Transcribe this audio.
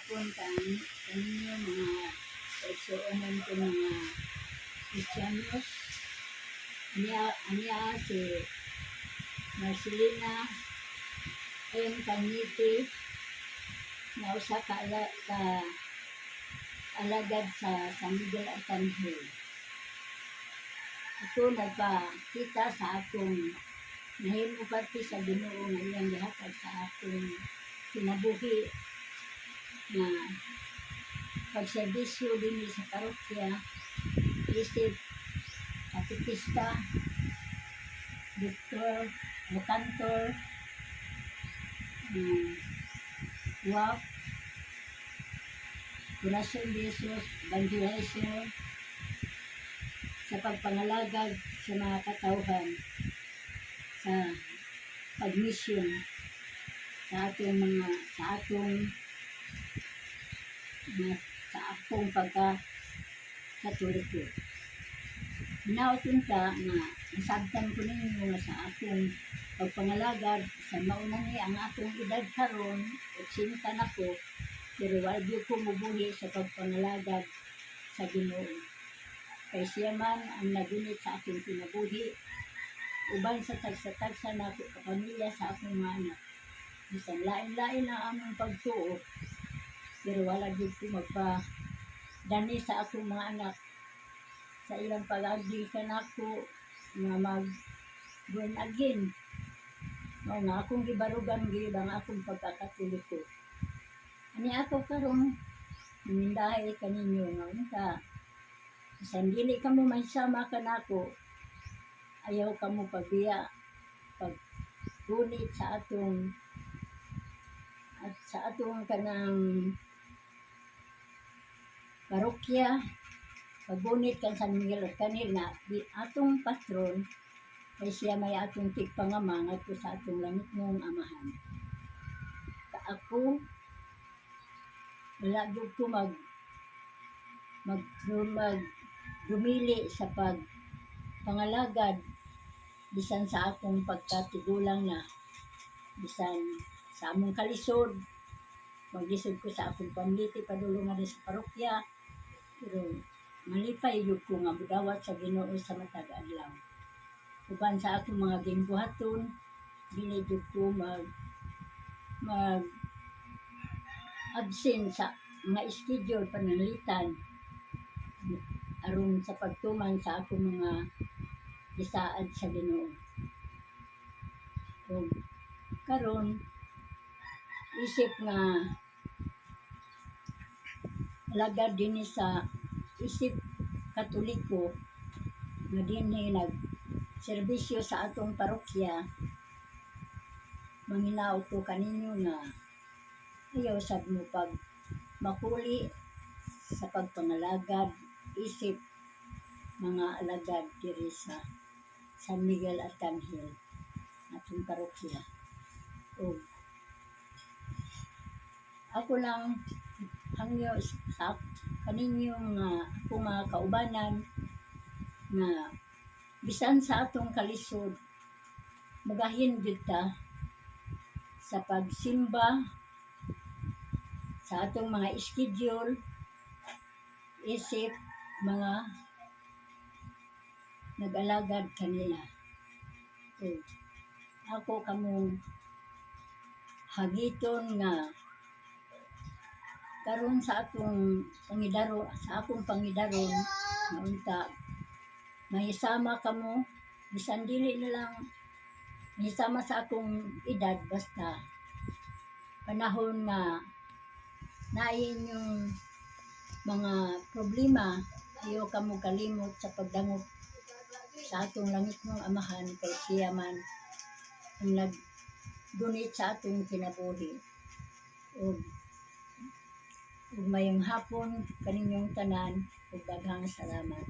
hapon kaninyo mga kaigsuonan ko mga Kristiyanos. Anya si Marcelina M. Paniti na usa ka alagad sa San Miguel Arcangel. Ito nagpakita sa akong nahimo parte sa Ginoo nga iyang gihatag sa akong kinabuhi na pagserbisyo din sa parokya, isip, katikista, doktor, kantor, WAP, Corazon de Jesus, evangelization, sa pagpangalagad sa mga katauhan, sa pagmission sa akong pagka-katoliko. Hinaotin ka na nasabtan ko ninyo nga sa akong pagpangalagad sa maunang ang akong edad karon 80 na ko, pero wala ko mubuhi sa pagpangalagad sa Ginoo. Kay siya man ang nagunit sa akong kinabuhi, uban sa tagsa-tagsa na ako kapamilya sa akong mga anak. Isang lain-lain ang among pagtuo, pero wala din ko magpa-dani sa akong mga anak sa ilang pag-agdi ka na ako nga mag-born again. O nga akong gibarugan gid ang akong pagkakatoliko. Ani ako karon mindahay kaninyo nga unta. Bisan dili kamo mahisama kanako, ayaw kamo pagbiya paggunit sa atong kanang parokya, paggunit kan San Miguel Arcangel na atong patron, kay siya may atong tigpangama ngadto sa atong langit mong amahan. Ako wala gyud ko dumili sa pagpangalagad bisan sa akong pagkatigulang na, bisan sa among kalisod, maglisod ko sa akong pamilya padulungan sa parokya, pero malipay yun ko nga budawat sa Ginoo sa matag adlaw. Uban sa akong mga ginbuhaton, dili yun ko absent sa mga schedule pananglitan aron sa pagtuman sa akong mga isaad sa Ginoo. O karon isip nga lagad din sa isip Katoliko nga dinhi nagserbisyo sa atong parokya, manginaot ko kaninyo nga ayaw sad mo pag makuli sa pagpangalagad isip mga alagad diri sa San Miguel Arcangel atong parokya. O ako lang hangyo sa kaninyo nga akong mga kaubanan nga bisan sa atong kalisod magahin gyud ta sa pagsimba sa atong mga schedule, isip mga nag-alagad kanila. So, ako kamong hagiton nga karon sa akong pangidaron nga unta mahisama kamo, bisan dili na lang mahisama sa akong edad, basta panahon na nain yung mga problema, ayaw kamo kalimot sa pagdangop sa atong langit mong amahan, kay siya man ang nagdunit sa atong kinabuhi. O mayong hapon kaninyong tanan, ug daghang salamat.